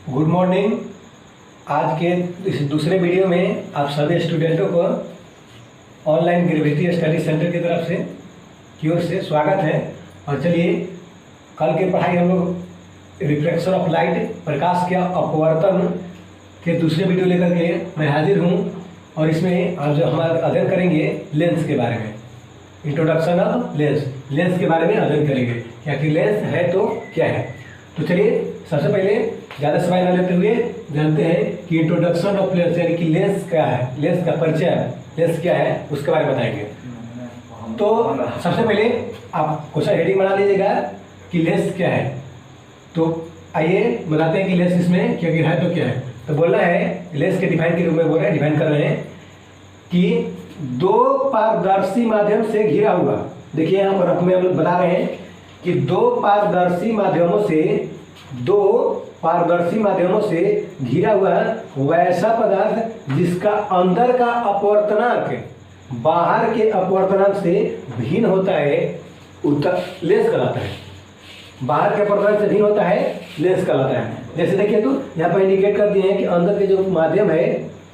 Good morning. आज के इस दूसरे वीडियो में आप सभी स्टूडेंटों को ऑनलाइन ग्रेविटी स्टडी सेंटर की तरफ से की ओर से स्वागत है। और चलिए कल की पढ़ाई हम लोग रिफ्लेक्शन ऑफ लाइट, प्रकाश के अपवर्तन के दूसरे वीडियो लेकर के मैं हाजिर हूँ। और इसमें आज जो हमारा अध्ययन करेंगे लेंस के बारे में, इंट्रोडक्शन ऑफ लेंस के बारे में अध्ययन करेंगे। क्या कि लेंस है तो क्या है। तो चलिए सबसे पहले ज़्यादा समय न लेते हुए जानते हैं कि इंट्रोडक्शन ऑफ लेंस यानी कि लेंस क्या है, लेंस का परिचय, लेंस क्या है उसके बारे में बताएंगे। तो सबसे पहले आप क्वेश्चन हेडिंग बना लीजिएगा कि लेंस क्या है। तो आइए बताते हैं कि लेंस इसमें क्या है तो क्या है। तो बोलना है लेंस के डिफाइन के रूप में बोल रहे हैं, डिफाइन कर रहे हैं कि दो पारदर्शी माध्यम से घिरा हुआ। देखिए यहाँ पर हम लोग बता रहे हैं कि दो पारदर्शी माध्यमों से घिरा हुआ वैसा पदार्थ जिसका अंदर का अपवर्तनांक बाहर के अपवर्तनांक से भिन्न होता है लेंस कहलाता है। बाहर के अपवर्तनांक से भिन्न होता है लेंस कहलाता है। जैसे देखिए तो यहाँ पर इंडिकेट कर दिए हैं कि अंदर के जो माध्यम है,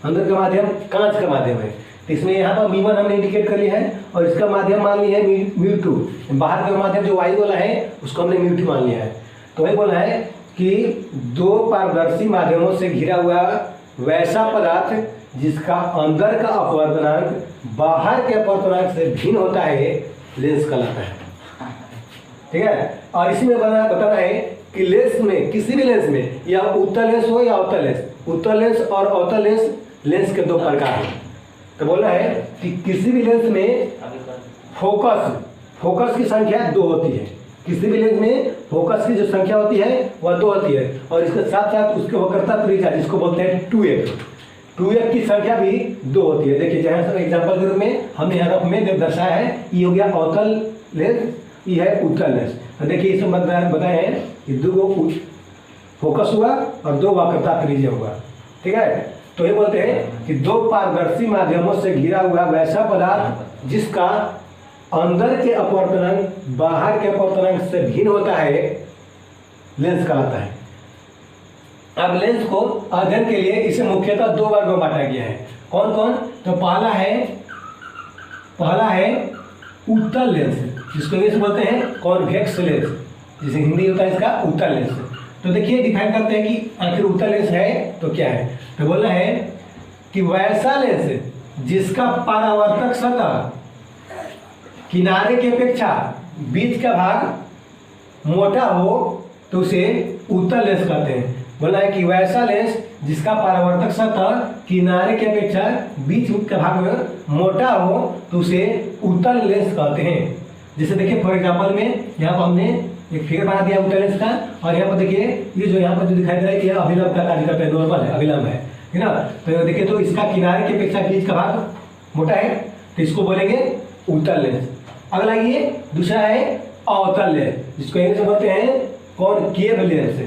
अंदर का माध्यम कांच का माध्यम है। तो इसमें यहाँ पर μ1 हमने इंडिकेट कर लिया है और इसका माध्यम मान लिया है μ2। बाहर का माध्यम जो वायु वाला है उसको हमने μ2 मान लिया है। तो वही बोला है कि दो पारदर्शी माध्यमों से घिरा हुआ वैसा पदार्थ जिसका अंदर का अपवर्तनांक बाहर के अपवर्तनांक से भिन्न होता है लेंस कहलाता है। ठीक है। और इसमें बताना है कि लेंस में, किसी भी लेंस में, या उत्तल लेंस हो या अवतल लेंस, उत्तल लेंस और अवतल लेंस के दो प्रकार हैं। तो बोलना है कि किसी भी लेंस में फोकस की संख्या 2 होती है। किसी भी लेंस में फोकस की जो संख्या होती है वह 2 होती है और इसके साथ साथ उसके वक्रता त्रिज्या जिसको बोलते हैं 2f की संख्या भी 2 होती है। देखिए जहाँ एग्जाम्पल के रूप में हमने यहाँ रफ में दर्शाया है, ये हो गया अवतल लेंस, ये है उत्तल लेंस। तो देखिए इसमें बताए हैं कि 2 फोकस हुआ और 2 वक्रता त्रिज्या हुआ। ठीक है। तो ये बोलते हैं कि दो पारदर्शी माध्यमों से घिरा हुआ वैसा पदार्थ जिसका अंदर के अपवर्तनांक बाहर के अपवर्तनांक से भिन्न होता है लेंस कहलाता है। अब लेंस को अध्ययन के लिए इसे मुख्यतः 2 वर्गों में बांटा गया है। कौन कौन? तो पहला है उत्तल लेंस, जिसको इंग्लिश बोलते हैं कॉन्वेक्स लेंस, जिसे हिंदी होता है इसका उत्तल लेंस। तो देखिए डिफाइन करते हैं कि आखिर उत्तल लेंस है तो क्या है। तो बोलना है कि वैसा लेंस जिसका परावर्तक सतह किनारे की अपेक्षा बीच का भाग मोटा हो तो उसे उत्तल लेंस कहते हैं। बोला है कि वैसा लेंस जिसका परावर्तक सतह किनारे की अपेक्षा बीच का भाग मोटा हो तो उसे उत्तल लेंस कहते हैं। जैसे देखिए फॉर एग्जांपल में यहाँ पर हमने एक फिगर बना दिया उत्तल लेंस का, और यहाँ पर देखिए ये जो यहाँ पर जो दिखाई दे रहा है कि अभिलंब का कार्य करता है, नॉर्मल है, अभिलंब है ना। तो देखिए तो इसका किनारे की अपेक्षा बीच का भाग मोटा है तो इसको बोलेंगे उत्तल लेंस। अगला ये दूसरा है अवतल लेंस, जिसको इंग्लिश में बोलते हैं कॉनकेव लेंस।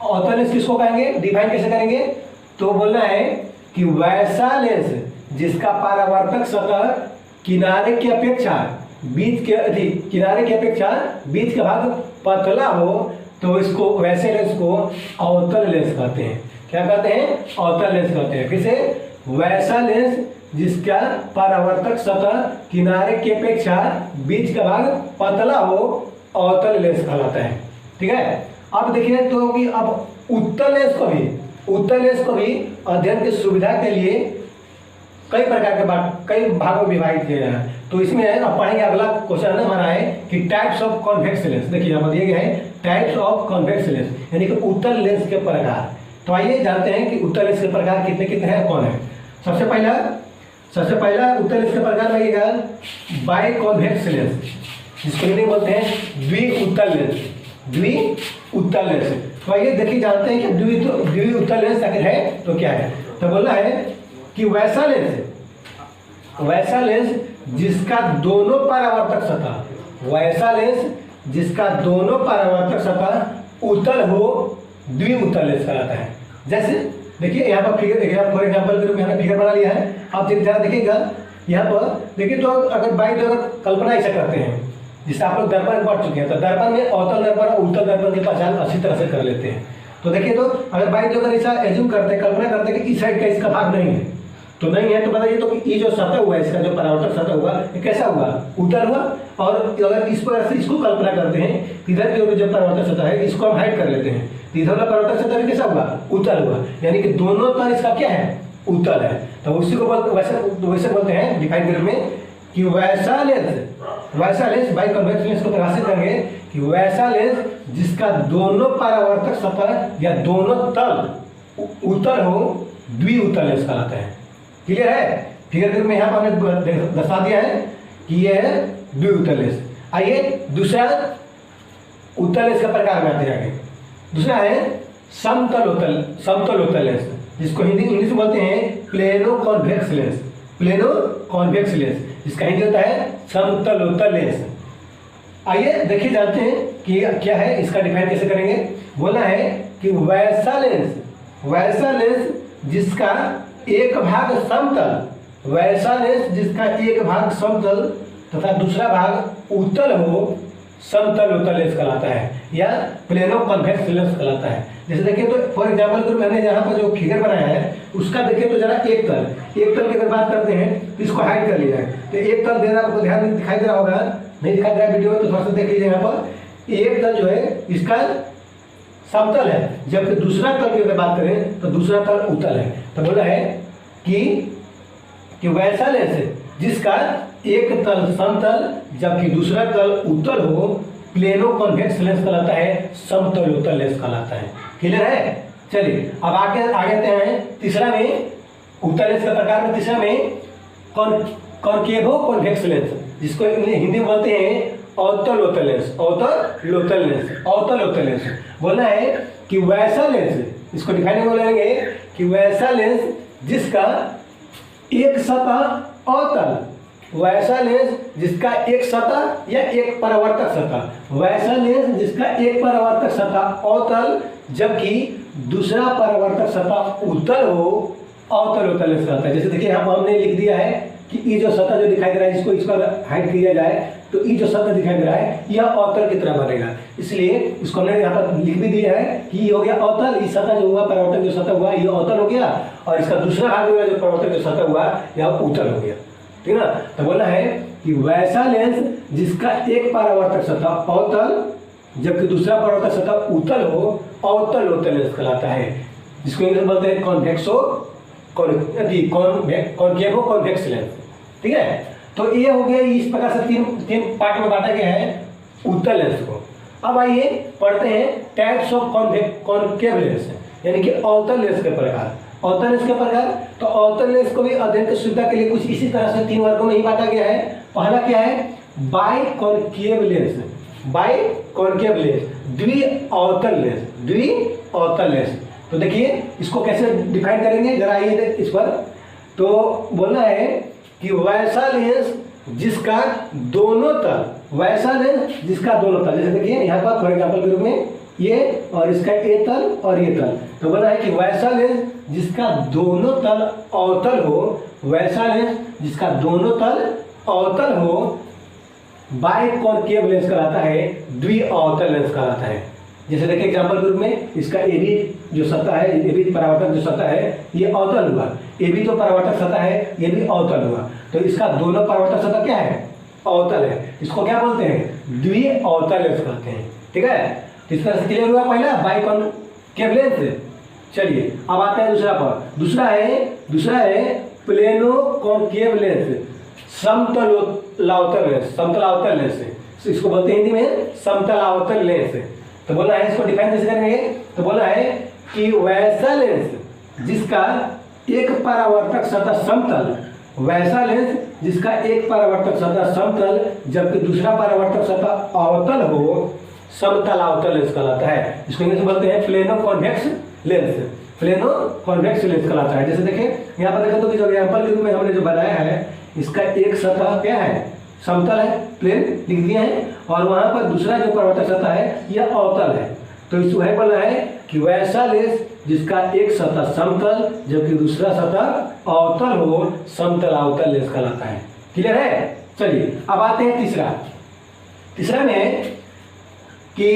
अवतल लेंस किसको कहेंगे, डिफाइन कैसे करेंगे? तो बोलना है कि वैसा लेंस जिसका परावर्तक सतह किनारे की अपेक्षा बीच का भाग पतला हो तो इसको वैसे लेंस को अवतल लेंस कहते हैं। क्या कहते हैं? अवतल लेंस कहते हैं। फिर से वैसा लेंस जिसका परावर्तक सतह किनारे की अपेक्षा बीच का भाग पतला हो अवतल लेंस कहलाता है। ठीक है। अब देखिए तो कि अब उत्तल लेंस को भी अध्ययन की सुविधा के लिए कई प्रकार के कई भागों में विभाजित किया गया है। तो इसमें अब पढ़ेंगे, अगला क्वेश्चन हमारा है कि टाइप्स ऑफ कॉन्वेक्स लेंस। देखिए यहाँ पर दिए गए हैं टाइप्स ऑफ कॉन्वेक्स लेंस यानी कि उत्तल लेंस के प्रकार। तो आइए जानते हैं कि उत्तल लेंस के प्रकार कितने कितने हैं, कौन है। सबसे पहला उत्तल लेंस का प्रकार लगेगा बाई कॉन्वेक्स लेंस, जिसको हिंदी में बोलते हैं द्विउत्तल लेंस। तो आइए देखिए जानते हैं कि द्विउत्तल लेंस आखिर है तो क्या है। तो बोलना है कि वैसा लेंस जिसका दोनों परावर्तक सतह उत्तल हो द्विउत्तल लेंस कहलाता है। जैसे देखिए यहाँ पर फिगर फॉर एग्जांपल के रूप में हमने फिगर बना लिया है। आप जरा देखिएगा यहाँ पर देखिए तो अगर कल्पना ऐसा करते हैं जिससे आप लोग दर्पण पढ़ चुके हैं, तो दर्पण में अवतल दर्पण और उत्तल दर्पण की पहचान अच्छी तरह से कर लेते हैं। तो देखिए, तो अगर बाई जो अगर ऐसा एज्यूम करते हैं, कल्पना करते हैं कि इस साइड का इसका भाग नहीं है, तो नहीं है तो बताइए, तो ये जो सतह हुआ इसका, जो परावर्तक सतह हुआ, ये कैसा हुआ, उत्तल हुआ। और अगर इस पर से इसको कल्पना करते हैं, इधर की जो परावर्तक सतह है इसको हम हाइड कर लेते हैं, तो इधर वाला परावर्तक सतह भी कैसा हुआ, उत्तल हुआ, यानी कि दोनों तल इसका क्या है, उत्तल है। तो उसी को वैसे बोलते हैं डिफाइन करने में कि वैसा लेंस बाई कन्वेक्स लेंस को परिभाषित करेंगे कि वैसा लेंस जिसका दोनों परावर्तक सतह या दोनों तल उत्तल हो, द्विउत्तल लेंस कहलाता है। क्लियर है? फिगर में यहाँ पर हमने दर्शा दिया है कि यह है द्विउत्तल लेंस। आइए दूसरा उत्तल लेंस का प्रकार में आते हैं आगे। दूसरा है समतल उत्तल लेंस, जिसको हिंदी इंग्लिश में बोलते हैं प्लेनो कॉन्वेक्स लेंस, जिसका हिंदी होता है समतल उत्तल लेंस। आइए देखिए जानते हैं कि क्या है, इसका डिफाइन कैसे करेंगे। बोला है कि वैसा लेंस जिसका एक भाग समतल तथा दूसरा भाग उत्तल हो, समतल उत्तल लेंस कहलाता है या प्लेनो कॉन्वेक्स लेंस कहलाता है। जैसे देखिए, तो फॉर एग्जाम्पल मैंने यहाँ पर जो फिगर बनाया है उसका देखिए तो जरा एक तल की अगर बात करते हैं तो इसको हाइड कर लिया है, तो एक तल देना आपको ध्यान में दिखाई दे रहा होगा, नहीं दिखाई दे रहा वीडियो में तो थोड़ा सा देख लीजिए। यहाँ पर एक तल जो है इसका समतल है, जबकि दूसरा तल की अगर बात करें तो दूसरा तल उत्तल है। तो बोला है कि वैसा लेंस जिसका एक तल समतल जबकि दूसरा तल उत्तल हो, प्लेनो कॉन्वेक्स लेंस कहलाता है, समतल उत्तल लेंस कहलाता है। क्लियर है? चलिए अब आगे आते हैं तीसरा में, उत्तल लेंस के प्रकार में तीसरा में कॉनकेवो कॉन्वेक्स लेंस, जिसको हिंदी में बोलते हैं अवतल उत्तल लेंस। बोलना है कि वैसा लेंस, इसको दिखाने को बोलेंगे कि वैसा लेंस जिसका एक सतह अवतल, वैसा लेंस जिसका एक सतह या एक परावर्तक सतह, वैसा लेंस जिसका एक परावर्तक सतह अवतल जबकि दूसरा परावर्तक सतह उत्तल हो, अवतल उत्तल लेंस कहलाता है। जैसे देखिए यहाँ पर हमने लिख दिया है कि ये जो सतह जो दिखाई दे रहा है, इसको हाइड किया जाए तो ये जो सतह दिखाई दे रहा है यह अवतल की तरह बनेगा, इसलिए इसको हमने यहाँ पर लिख भी दिया है कि ये हो गया अवतल। ये सतह जो हुआ, परावर्तक जो सतह हुआ, ये अवतल हो गया, और इसका दूसरा भाग जो परावर्तक जो सतह हुआ यह उत्तल हो गया। ठीक ना? तो बोला है कि वैसा लेंस जिसका एक परावर्तक सतह अवतल जबकि दूसरा परावर्तक सतह उत्तल हो, अवतल उत्तल लेंस कहलाता है, जिसको इंग्लिश में बोलते हैं कॉनकेवो कॉन्वेक्स लेंस। ठीक है? तो ये हो गया, इस प्रकार से तीन पार्ट में बांटा गया है उत्तल लेंस को। अब आइए पढ़ते हैं टाइप्स ऑफ कॉनकेव लेंस, यानी कि अवतल लेंस के प्रकार। अवतल लेंस के प्रकार, तो अवतल लेंस को भी अध्ययन की सुविधा के लिए कुछ इसी तरह से तीन वर्गों में ही बांटा गया है। पहला क्या है, बाइकॉनकेव लेंस, द्विअवतल लेंस। तो देखिए इसको कैसे डिफाइन करेंगे, जरा आइए इस पर। तो बोलना है कि वैसा लेंस जिसका दोनों तल, जैसे देखिए यहाँ पर फॉर एग्जाम्पल के रूप में ये और इसका ए तल और ये तल, तो बोला है कि वैसा लेंस जिसका दोनों तल अवतल हो, बाइकॉनकेव लेंस कहलाता है, द्विअवतल लेंस कहलाता है। जैसे देखिए एग्जाम्पल के रूप में इसका एबी जो सतह है, एबी परावर्तक जो सतह है ये अवतल हुआ, एबी जो परावर्तक सतह है ये भी अवतल हुआ, तो इसका दोनों परावर्तक सतह क्या है, अवतल है। इसको क्या बोलते हैं, द्विअवतल लेंस कहते हैं। ठीक है? तो इस तरह से क्लियर हुआ पहला बाइकॉनकेव लेंस। चलिए अब आते हैं दूसरा पर। दूसरा है प्लेनो कॉनकेव लेंस, समतलावतल लेंस, इसको बोलते हैं हिंदी में समतलावतल लेंस। तो बोला है, इसको डिफाइन कैसे करेंगे, तो बोला है कि वैसा लेंस जिसका एक परावर्तक सतह समतल जबकि दूसरा परावर्तक सतह अवतल हो, समतलावतल लेंस कहलाता है। इसको इंग्लिश में बोलते हैं प्लेनो कॉन्वेक्स लेंस कहलाता है। जैसे देखिए यहाँ पर देखो, तो जो एग्जाम्पल के रूप में हमने जो बनाया है, इसका एक सतह क्या है, समतल है, प्लेन लिख दिए हैं, और वहां पर दूसरा जो परावर्तक सतह है यह अवतल है। तो इस वह बोला है कि वैसा लेंस जिसका एक सतह समतल जबकि दूसरा सतह अवतल हो, समतलावतल लेंस कहलाता है। क्लियर है? चलिए अब आते हैं तीसरा में कि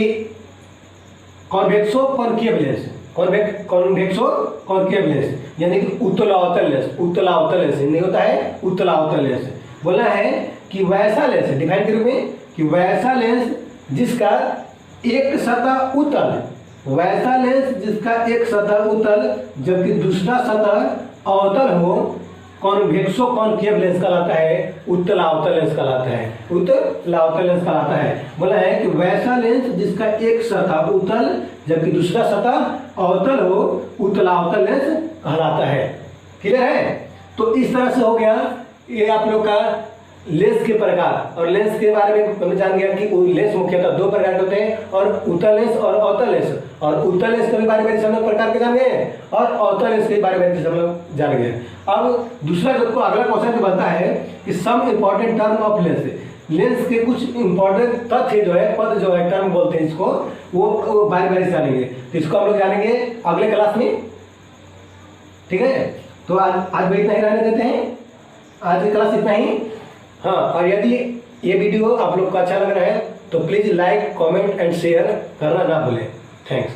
कॉन्वेक्सो कॉनकेव लेंस, कॉन्वेक्स और कॉनकेव लेंस, यानी कि उत्तल अवतल लेंस। उत्तल अवतल लेंस हिंदी होता है उत्तल अवतल लेंस। बोला है कि वैसा लेंस, डिफाइन के रूप में, कि वैसा लेंस जिसका एक सतह उत्तल, वैसा लेंस जिसका एक सतह उत्तल जबकि दूसरा सतह अवतल हो, कॉन्वेक्सो कॉनकेव लेंस कहलाता है, उत्तल अवतल लेंस कहलाता है, उत्तल अवतल लेंस कहलाता है। बोला है कि वैसा लेंस जिसका एक सतह उत्तल जबकि दूसरा सतह अवतल हो, उत्तल अवतल लेंस कहलाता है। क्लियर है? तो इस तरह से हो गया ये आप लोग का लेंस के प्रकार। और लेंस के बारे में हमने जान गया कि वो लेंस मुख्यतः दो प्रकार के होते हैं, और उत्तल लेंस और अवतल लेंस। और उत्तल लेंस के बारे में हम लोग प्रकार के जान गए, और अवतल लेंस के बारे में हम लोग जान गए। अब दूसरा जो अगला क्वेश्चन जो बनता है कि some important term of lens, lens के कुछ इंपॉर्टेंट तथ्य जो है, पद जो है, टर्म बोलते हैं इसको, वो बारी बारी से जानेंगे। तो इसको हम लोग जानेंगे अगले क्लास में। ठीक है, तो आज इतना ही रहने देते हैं, आज की क्लास इतना ही। हाँ, और यदि ये वीडियो आप लोग को अच्छा लग रहा है तो please like, comment and share करना ना भूलें। थैंक्स।